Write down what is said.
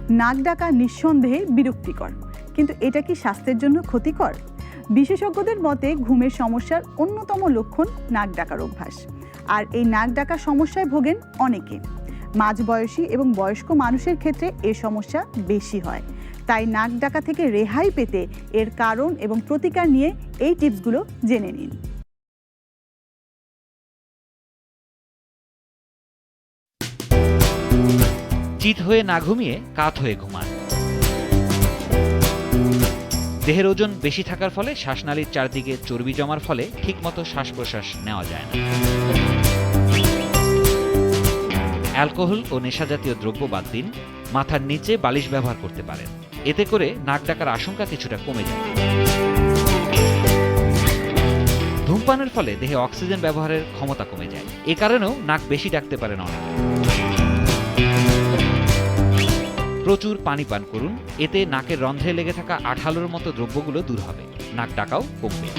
নাক ডাকা নিঃসন্দেহে বিরক্তিকর, কিন্তু এটা কি স্বাস্থ্যের জন্য ক্ষতিকর? বিশেষজ্ঞদের মতে ঘুমের সমস্যার অন্যতম লক্ষণ নাক ডাকার অভ্যাস, আর এই নাক ডাকার সমস্যায় ভোগেন অনেকে। মাঝবয়সী এবং বয়স্ক মানুষের ক্ষেত্রে এ সমস্যা বেশি হয়। তাই নাক ডাকা থেকে রেহাই পেতে এর কারণ এবং প্রতিকার নিয়ে এই টিপসগুলো জেনে নিন। চিত হয়ে না ঘুমিয়ে কাত হয়ে ঘুমান। দেহের ওজন বেশি থাকার ফলে শ্বাসনালীর চারদিকে চর্বি জমার ফলে ঠিকমতো শ্বাস প্রশ্বাস নেওয়া যায় না। অ্যালকোহল ও নেশাজাতীয় দ্রব্য বাদ দিন। মাথার নিচে বালিশ ব্যবহার করতে পারেন, এতে করে নাক ডাকার আশঙ্কা কিছুটা কমে যায়। ধূমপানের ফলে দেহে অক্সিজেন ব্যবহারের ক্ষমতা কমে যায়, এ কারণেও নাক বেশি ডাকতে পারেন অনেকে। প্রচুর পানি পান করুন, এতে নাকের রন্ধ্রে লেগে থাকা আঠালোর মতো দ্রব্যগুলো দূর হবে, নাক ডাকাও কমবে।